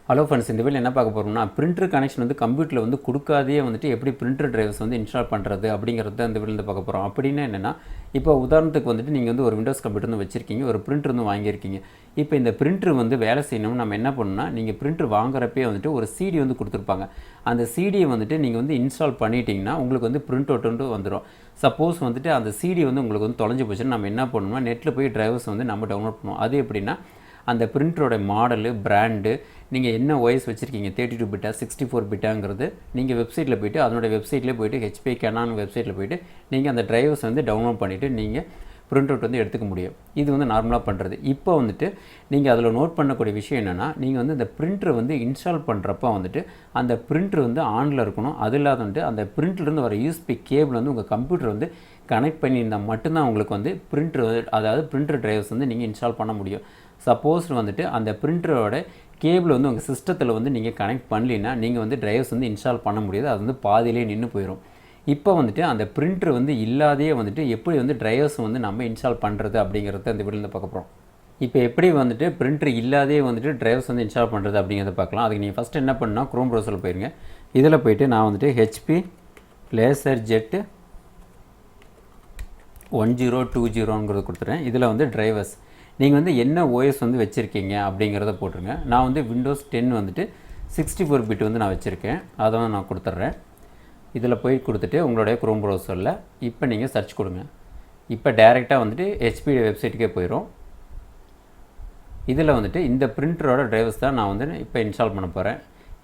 Hello friends, இந்த வீடியோவில் என்ன பார்க்க போகிறோம்னா பிரிண்டர் கனெக்ஷன் வந்து கம்ப்யூட்டரில் வந்து கொடுக்காதே வந்துட்டு எப்படி பிரிண்டர் டிரைவர்ஸ் வந்து இன்ஸ்டால் பண்ணுறது அப்படிங்கிறத இந்த வீடியோவில் பார்க்க போகிறோம். அப்படின்னா என்னென்னா, இப்போ உதாரணத்துக்கு வந்துட்டு நீங்கள் வந்து ஒரு விண்டோஸ் கம்ப்யூட்டர் வந்து வச்சுருக்கீங்க, ஒரு பிரிண்டர் வந்து வாங்கியிருக்கீங்க. இப்போ இந்த பிரிண்டர் வந்து வேலை செய்யணும்னு நம்ம என்ன பண்ணணும்னா, நீங்கள் பிரிண்டர் வாங்குறப்பே வந்துட்டு ஒரு சிடி வந்து கொடுத்துருப்பாங்க. அந்த சிடியை வந்துட்டு நீங்கள் வந்து இன்ஸ்டால் பண்ணிட்டீங்கன்னா உங்களுக்கு வந்து பிரிண்ட் அவுட் வந்து வந்துடும். சப்போஸ் வந்துட்டு அந்த சிடி வந்து உங்களுக்கு வந்து தொலைஞ்சு போச்சுன்னா நம்ம என்ன பண்ணணும்னா, நெட்டில் போய் டிரைவர்ஸ் வந்து நம்ம டவுன்லோட் பண்ணுவோம். அது எப்படின்னா, அந்த பிரிண்டரோட மாடலு, பிராண்டு, நீங்கள் என்ன ஓஎஸ் வச்சுருக்கீங்க, 32 பிட்டா 64 பிட்டாங்கிறது நீங்கள் வெப்சைட்டில் போய்ட்டு அதனோட வெப்சைட்லேயே போய்ட்டு ஹெச்பி கேனான் வெப்சைட்டில் போய்ட்டு நீங்கள் அந்த டிரைவர்ஸ் வந்து டவுன்லோட் பண்ணிவிட்டு நீங்கள் பிரிண்ட் அவுட் வந்து எடுத்துக்க முடியும். இது வந்து நார்மலாக பண்ணுறது. இப்போ வந்துட்டு நீங்கள் அதில் நோட் பண்ணக்கூடிய விஷயம் என்னென்னா, நீங்கள் வந்து இந்த பிரிண்டரை வந்து இன்ஸ்டால் பண்ணுறப்போ வந்துட்டு அந்த பிரிண்டர் வந்து ஆனில் இருக்கணும். அது இல்லாத வந்துட்டு அந்த பிரிண்டர்லேருந்து வர யூஎஸ்பி கேபிள் வந்து உங்கள் கம்ப்யூட்டர் வந்து கனெக்ட் பண்ணியிருந்தால் மட்டும்தான் உங்களுக்கு வந்து பிரிண்டர், அதாவது பிரிண்டர் டிரைவர்ஸ் வந்து நீங்கள் இன்ஸ்டால் பண்ண முடியும். சப்போஸ் வந்துட்டு அந்த பிரிண்டரோட கேபிள் வந்து உங்கள் சிஸ்டத்தில் வந்து நீங்கள் கனெக்ட் பண்ணலின்னா நீங்கள் வந்து டிரைவர்ஸ் வந்து இன்ஸ்டால் பண்ண முடியாது. அது வந்து பாதியிலே நின்று போயிடும். இப்போ வந்துட்டு அந்த பிரிண்டர் வந்து இல்லாதையே வந்துட்டு எப்படி வந்து டிரைவர்ஸ் வந்து நம்ம இன்ஸ்டால் பண்ணுறது அப்படிங்கிறத இந்த வீடியோவில் பார்க்க போகிறோம். இப்போ எப்படி வந்துட்டு பிரிண்டர் இல்லாதே வந்துட்டு டிரைவர்ஸ் வந்து இன்ஸ்டால் பண்ணுறது அப்படிங்கிறத பார்க்கலாம். அதுக்கு நீங்கள் ஃபஸ்ட்டு என்ன பண்ணால் குரோம் ப்ரௌசரில் போயிருங்க. இதில் போய்ட்டு நான் வந்துட்டு HP Laserjet 1020ங்கிறது கொடுத்துறேன். இதில் வந்து டிரைவர்ஸ் நீங்கள் வந்து என்ன ஓஎஸ் வந்து வச்சுருக்கீங்க அப்படிங்கிறத போட்டுருங்க. நான் வந்து விண்டோஸ் 10 வந்துட்டு 64 பிட் வந்து நான் வச்சுருக்கேன். அதை வந்து நான் கொடுத்துட்றேன். இதில் போய் கொடுத்துட்டு உங்களுடைய குரோம் ப்ரௌசரில் இப்போ நீங்கள் சர்ச் கொடுங்க. இப்போ டைரெக்டாக வந்துட்டு HP வெப்சைட்டுக்கே போயிடும். இதில் வந்துட்டு இந்த பிரிண்டரோட டிரைவர்ஸ் தான் நான் வந்து இப்போ இன்ஸ்டால் பண்ண போகிறேன்.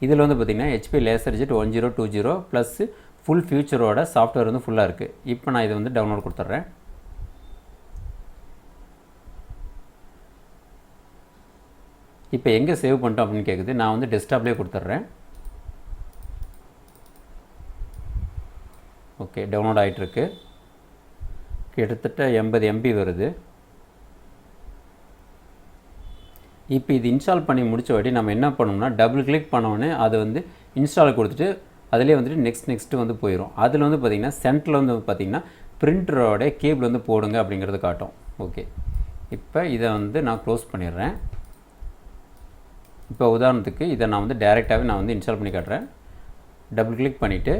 இதில் வந்து பார்த்திங்கன்னா HP Laserjet 1020 ப்ளஸ் ஃபுல் ஃபியூச்சரோட சாஃப்ட்வேர் வந்து ஃபுல்லாக இருக்குது. இப்போ நான் இதை வந்து டவுன்லோட் கொடுத்துட்றேன். இப்போ எங்கே சேவ் பண்ணிட்டோம் அப்படின்னு கேட்குது. நான் வந்து டெஸ்க்டாப்லேயே கொடுத்துட்றேன். ஓகே, டவுன்லோட் ஆகிட்டுருக்கு. கிட்டத்தட்ட 80 MB வருது. இப்போ இது இன்ஸ்டால் பண்ணி முடித்த வாட்டி நம்ம என்ன பண்ணோம்னா, டபுள் கிளிக் பண்ணோன்னே அது வந்து இன்ஸ்டால் கொடுத்துட்டு அதிலே வந்துட்டு நெக்ஸ்ட்டு வந்து போயிடும். அதில் வந்து பார்த்திங்கன்னா சென்டரில் வந்து பார்த்திங்கன்னா பிரிண்டரோட கேபிள் வந்து போடுங்க அப்படிங்கிறது காட்டும். ஓகே, இப்போ இதை வந்து நான் க்ளோஸ் பண்ணிடுறேன். இப்போ உதாரணத்துக்கு இதை நான் வந்து டைரெக்டாகவே நான் வந்து இன்ஸ்டால் பண்ணி காட்டுறேன். டபுள் கிளிக் பண்ணிவிட்டு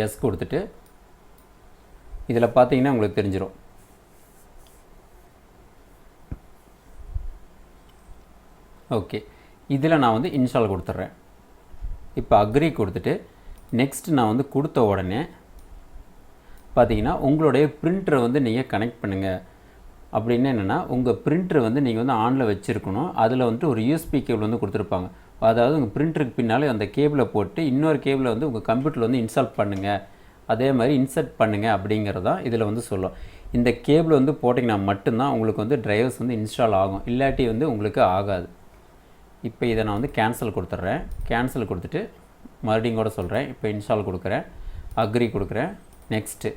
எஸ் கொடுத்துட்டு இதில் பார்த்தீங்கன்னா உங்களுக்கு தெரிஞ்சிடும். ஓகே, இதில் நான் வந்து இன்ஸ்டால் கொடுத்துட்றேன். இப்போ அக்ரி கொடுத்துட்டு நெக்ஸ்ட் நான் வந்து கொடுத்த உடனே பார்த்தீங்கன்னா உங்களுடைய பிரிண்டரை வந்து நீங்கள் கனெக்ட் பண்ணுங்கள். அப்படின்னு என்னென்னா, உங்கள் பிரிண்டர் வந்து நீங்கள் வந்து ஆனில் வச்சுருக்கணும். அதில் வந்துட்டு ஒரு யூஎஸ்பி கேபிள் வந்து கொடுத்துருப்பாங்க. அதாவது உங்கள் பிரிண்டருக்கு பின்னால் அந்த கேபிளை போட்டு இன்னொரு கேபிளை வந்து உங்கள் கம்ப்யூட்டரில் வந்து இன்ஸ்டால் பண்ணுங்கள், அதே மாதிரி இன்சர்ட் பண்ணுங்கள் அப்படிங்கிறதான் இதில் வந்து சொல்லும். இந்த கேபிள் வந்து போட்டிங்கன்னா மட்டும்தான் உங்களுக்கு வந்து டிரைவர்ஸ் வந்து இன்ஸ்டால் ஆகும், இல்லாட்டி வந்து உங்களுக்கு ஆகாது. இப்போ இதை நான் வந்து கேன்சல் கொடுத்துட்றேன். கேன்சல் கொடுத்துட்டு மறுபடியும் கூட சொல்கிறேன். இப்போ இன்ஸ்டால் கொடுக்குறேன், அக்ரி கொடுக்குறேன், நெக்ஸ்ட்டு.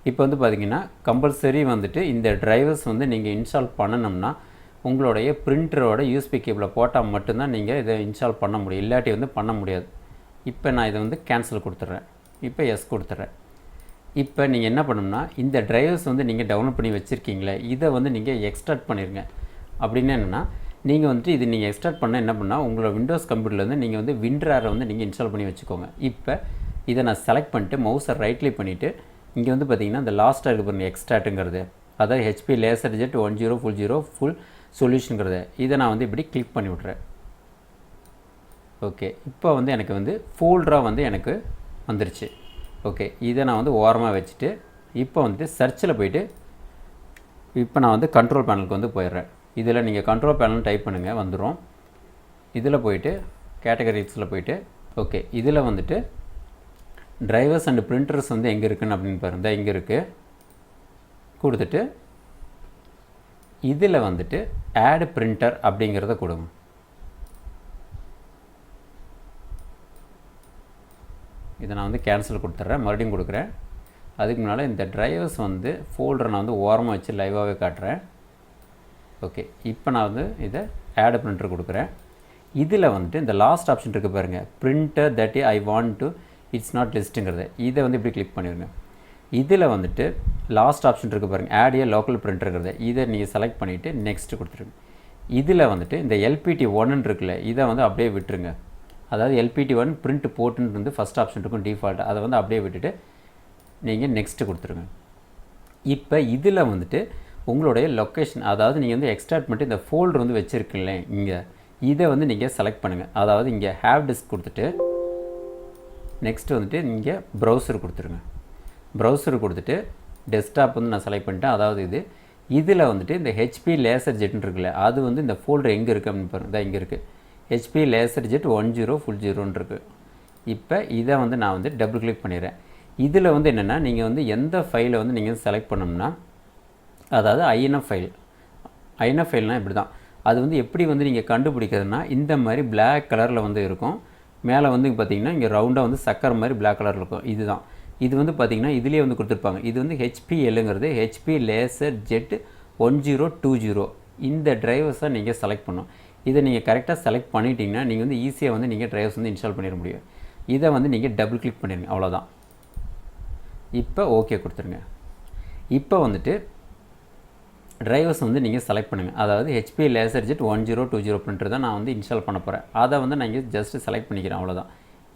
இப்போ வந்து பார்த்திங்கன்னா கம்பல்சரி வந்துட்டு இந்த டிரைவர்ஸ் வந்து நீங்கள் இன்ஸ்டால் பண்ணணும்னா உங்களுடைய பிரிண்டரோட யூஎஸ்பி கேபிளை போட்டால் மட்டும்தான் நீங்கள் இதை இன்ஸ்டால் பண்ண முடியும், இல்லாட்டி வந்து பண்ண முடியாது. இப்போ நான் இதை வந்து கேன்சல் கொடுத்துட்றேன். இப்போ எஸ் கொடுத்துட்றேன். இப்போ நீங்கள் என்ன பண்ணணும்னா, இந்த டிரைவர்ஸ் வந்து நீங்கள் டவுன்லோட் பண்ணி வச்சுருக்கீங்களே, இதை வந்து நீங்கள் எக்ஸ்ட்ராக்ட் பண்ணிடுங்க. அப்படின்னு என்னென்னா, நீங்கள் வந்துட்டு இது நீங்கள் எக்ஸ்ட்ராக்ட் பண்ண என்ன பண்ணால் உங்களோட விண்டோஸ் கம்ப்யூட்டர்லேருந்து நீங்கள் வந்து விண்ட்ராரை வந்து நீங்கள் இன்ஸ்டால் பண்ணி வச்சுக்கோங்க. இப்போ இதை நான் செலக்ட் பண்ணிட்டு மவுஸை ரைட் கிளிக் பண்ணிவிட்டு இங்கே வந்து பார்த்திங்கன்னா இந்த லாஸ்ட்டாக இருக்குது பாருங்கள், எக்ஸ்ட்ராக்ட்டுங்கிறது, அதாவது HP Laserjet 1020 ஃபுல் சொல்யூஷனுங்கிறது. இதை நான் வந்து இப்படி கிளிக் பண்ணி விட்றேன். ஓகே, இப்போ வந்து எனக்கு வந்து ஃபோல்டராக வந்து எனக்கு வந்துருச்சு. ஓகே, இதை நான் வந்து ஓரமாக வச்சுட்டு இப்போ வந்துட்டு சர்ச்சில் போய்ட்டு இப்போ நான் வந்து கண்ட்ரோல் பேனலுக்கு வந்து போயிடுறேன். இதில் நீங்கள் கண்ட்ரோல் பேனல் டைப் பண்ணுங்கள், வந்துடும். இதில் போய்ட்டு கேட்டகரிஸில் போய்ட்டு ஓகே, இதில் வந்துட்டு டிரைவர்ஸ் அண்ட் பிரிண்டர்ஸ் வந்து எங்கே இருக்குன்னு அப்படின்னு பாருங்கள், இங்கே இருக்குது. கொடுத்துட்டு இதில் வந்துட்டு ஆட் பிரிண்டர் அப்படிங்கிறத கொடுங்க. இதை நான் வந்து கேன்சல் கொடுத்துட்றேன், மறுபடியும் கொடுக்குறேன். அதுக்கு முன்னால் இந்த டிரைவர்ஸ் வந்து ஃபோல்டரை நான் வந்து ஓரமாக வச்சு லைவாகவே காட்டுறேன். ஓகே, இப்போ நான் வந்து இதை ஆட் பிரிண்டர் கொடுக்குறேன். இதில் வந்துட்டு இந்த லாஸ்ட் ஆப்ஷன் இருக்குது பாருங்கள், printer that I want to it's not லிஸ்ட்டுங்கிறது. இதை வந்து இப்படி கிளிக் பண்ணிடுங்க. இதில் வந்துட்டு லாஸ்ட் ஆப்ஷன் இருக்குது பாருங்கள், ஆட் ஏ லோக்கல் பிரிண்டருங்கிறது. இதை நீங்கள் செலக்ட் பண்ணிவிட்டு நெக்ஸ்ட்டு கொடுத்துருங்க. இதில் வந்துட்டு இந்த எல்பிடி 1 இருக்குல்ல, இதை வந்து அப்படியே விட்டுருங்க. அதாவது எல்பிடி 1 பிரிண்ட் போட்டுன்னு வந்து ஃபஸ்ட் ஆப்ஷன் இருக்கும் டிஃபால்ட், அதை வந்து அப்படியே விட்டுட்டு நீங்கள் நெக்ஸ்ட்டு கொடுத்துருங்க. இப்போ இதில் வந்துட்டு உங்களுடைய லொக்கேஷன், அதாவது நீங்கள் வந்து எக்ஸ்ட்ராக்ட் பண்ணிட்டு இந்த ஃபோல்டர் வந்து வச்சுருக்கீங்களே இங்கே, இதை வந்து நீங்கள் செலக்ட் பண்ணுங்கள். அதாவது இங்கே ஹேவ் டிஸ்க் கொடுத்துட்டு நெக்ஸ்ட்டு வந்துட்டு நீங்கள் ப்ரௌசர் கொடுத்துருங்க. ப்ரௌசர் கொடுத்துட்டு டெஸ்க்டாப் வந்து நான் செலக்ட் பண்ணிட்டேன். அதாவது இதில் வந்துட்டு இந்த ஹெச்பி லேசர்ஜெட்னு இருக்குல்ல, அது வந்து இந்த ஃபோல்டர் எங்கே இருக்குது அப்படின்னு பாருங்கள். இதான் இங்கே இருக்குது, ஹெச்பி லேசர்ஜெட் 10 இருக்குது. இப்போ இதை வந்து நான் வந்து டபுள் கிளிக் பண்ணிடுறேன். இதில் வந்து என்னென்னா நீங்கள் வந்து எந்த ஃபைலை வந்து நீங்கள் செலக்ட் பண்ணணும்னா, அதாவது ஐஎன்எஃப் ஃபைல்னால் இப்படி தான். அது வந்து எப்படி வந்து நீங்கள் கண்டுபிடிக்கிறதுனா, இந்த மாதிரி பிளாக் கலரில் வந்து இருக்கும். மேலே வந்து பார்த்திங்கன்னா இங்கே ரவுண்டாக வந்து சக்கரை மாதிரி பிளாக் கலரில் இருக்கும். இதுதான் இது வந்து பார்த்திங்கன்னா இதிலே வந்து கொடுத்துருப்பாங்க. இது வந்து ஹெச்பிஎல்லுங்கிறது ஹெச்பி லேசர்ஜெட் 1020. இந்த ட்ரைவர்ஸை நீங்கள் செலக்ட் பண்ணணும். இதை நீங்கள் கரெக்டாக செலக்ட் பண்ணிட்டீங்கன்னா நீங்கள் வந்து ஈஸியாக வந்து நீங்கள் ட்ரைவர்ஸ் வந்து இன்ஸ்டால் பண்ணிட முடியும். இதை வந்து நீங்கள் டபுள் கிளிக் பண்ணிடுங்க, அவ்வளோதான். இப்போ ஓகே கொடுத்துருங்க. இப்போ வந்துட்டு ட்ரைவர்ஸ் வந்து நீங்கள் செலக்ட் பண்ணுங்கள். அதாவது ஹெச்பி லேசர்ஜெட் 1020 பிரிண்டர் தான் நான் வந்து இன்ஸ்டால் பண்ண போகிறேன். அதை வந்து நான் இங்கே ஜஸ்ட்டு செலக்ட் பண்ணிக்கிறேன், அவ்வளோதான்.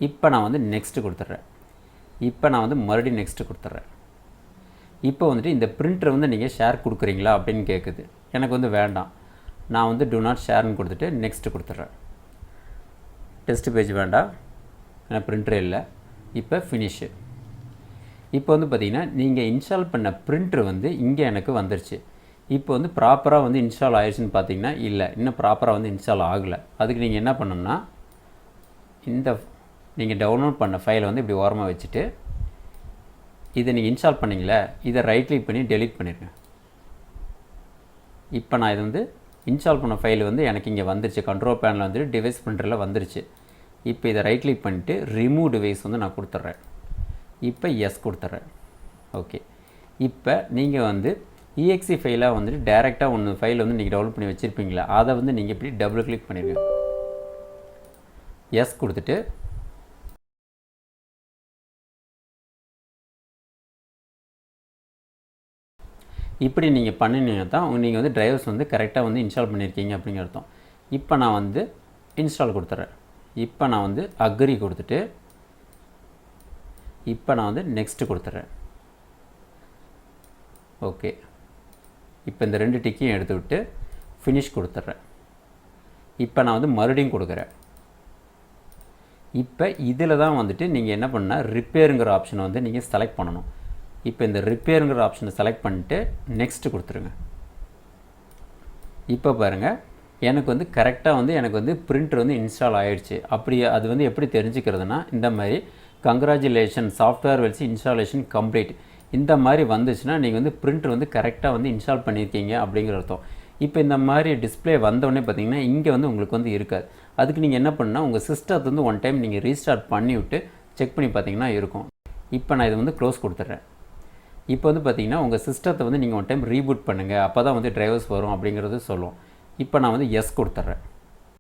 இப்போ நான் வந்து நெக்ஸ்ட்டு கொடுத்துட்றேன். இப்போ நான் வந்து மறுபடியும் நெக்ஸ்ட்டு கொடுத்துட்றேன். இப்போ வந்துட்டு இந்த பிரிண்டரை வந்து நீங்கள் ஷேர் கொடுக்குறீங்களா அப்படின்னு கேட்குது. எனக்கு வந்து வேண்டாம், நான் வந்து டூ நாட் ஷேர்னு கொடுத்துட்டு நெக்ஸ்ட்டு கொடுத்துட்றேன். டெஸ்ட் பேஜ் வேண்டாம், ஏன்னா பிரிண்டரே இல்லை. இப்போ ஃபினிஷு. இப்போ வந்து பார்த்திங்கன்னா நீங்கள் இன்ஸ்டால் பண்ண பிரிண்டர் வந்து இங்கே எனக்கு வந்துருச்சு. இப்போ வந்து ப்ராப்பராக வந்து இன்ஸ்டால் ஆயிடுச்சுன்னு பார்த்தீங்கன்னா இல்லை, இன்னும் ப்ராப்பராக வந்து இன்ஸ்டால் ஆகலை. அதுக்கு நீங்கள் என்ன பண்ணணும்னா, இந்த நீங்கள் டவுன்லோட் பண்ண ஃபைலை வந்து இப்படி ஓரமாக வச்சுட்டு, இதை நீங்கள் இன்ஸ்டால் பண்ணிங்களே, இதை ரைட் கிளிக் பண்ணி டெலீட் பண்ணிடுங்க. இப்போ நான் இது வந்து இன்ஸ்டால் பண்ண ஃபைல் வந்து எனக்கு இங்கே வந்துருச்சு, கண்ட்ரோல் பேனில் வந்துட்டு டிவைஸ் பிரிண்டரில் வந்துருச்சு. இப்போ இதை ரைட் கிளிக் பண்ணிவிட்டு ரிமூவ் டிவைஸ் வந்து நான் கொடுத்துட்றேன். இப்போ எஸ் கொடுத்துட்றேன். ஓகே. இப்போ நீங்கள் வந்து EXE ஃபைலாக வந்துட்டு டேரெக்டாக ஒன்று ஃபைல் வந்து நீங்கள் டவுன்லோட் பண்ணி வச்சுருப்பீங்களா, அதை வந்து நீங்கள் இப்படி டபுள் கிளிக் பண்ணிடுங்க. எஸ் கொடுத்துட்டு இப்படி நீங்கள் பண்ணினீங்கன்னா தான் நீங்கள் வந்து ட்ரைவர்ஸ் வந்து கரெக்டாக வந்து இன்ஸ்டால் பண்ணியிருக்கீங்க அப்படிங்கிற அர்த்தம். இப்போ நான் வந்து இன்ஸ்டால் கொடுத்துட்றேன். இப்போ நான் வந்து அக்ரி கொடுத்துட்டு இப்போ நான் வந்து நெக்ஸ்ட்டு கொடுத்துட்றேன். ஓகே. இப்போ இந்த 2 டிக்கையும் எடுத்து விட்டு ஃபினிஷ் கொடுத்துட்றேன். இப்போ நான் வந்து மறுபடியும் கொடுக்குறேன். இப்போ இதில் தான் வந்துட்டு நீங்கள் என்ன பண்ணால் ரிப்பேருங்கிற ஆப்ஷனை வந்து நீங்கள் செலக்ட் பண்ணணும். இப்போ இந்த ரிப்பேருங்கிற ஆப்ஷனை செலக்ட் பண்ணிட்டு நெக்ஸ்ட்டு கொடுத்துருங்க. இப்போ பாருங்கள், எனக்கு வந்து கரெக்டாக வந்து எனக்கு வந்து பிரிண்டர் வந்து இன்ஸ்டால் ஆகிடுச்சு. அப்படி அது வந்து எப்படி தெரிஞ்சுக்கிறதுனா, இந்த மாதிரி congratulation software Wells installation complete இந்த மாதிரி வந்துச்சுன்னா நீங்கள் வந்து பிரிண்டர் வந்து கரெக்டாக வந்து இன்ஸ்டால் பண்ணியிருக்கீங்க அப்படிங்கிற அர்த்தம். இப்போ இந்த மாதிரி டிஸ்பிளே வந்தோடனே பார்த்தீங்கன்னா இங்கே வந்து உங்களுக்கு வந்து இருக்காது. அதுக்கு நீங்கள் என்ன பண்ணால் உங்கள் சிஸ்டத்தை வந்து ஒன் டைம் நீங்கள் ரீஸ்டார்ட் பண்ணிவிட்டு செக் பண்ணி பார்த்தீங்கன்னா இருக்கும். இப்போ நான் இதை வந்து க்ளோஸ் கொடுத்துட்றேன். இப்போ வந்து பார்த்தீங்கன்னா உங்கள் சிஸ்டத்தை வந்து நீங்கள் ஒன் டைம் ரீபூட் பண்ணுங்கள், அப்போ தான் வந்து ட்ரைவர்ஸ் வரும் அப்படிங்கிறது சொல்லுவோம். இப்போ நான் வந்து எஸ் கொடுத்துட்றேன்.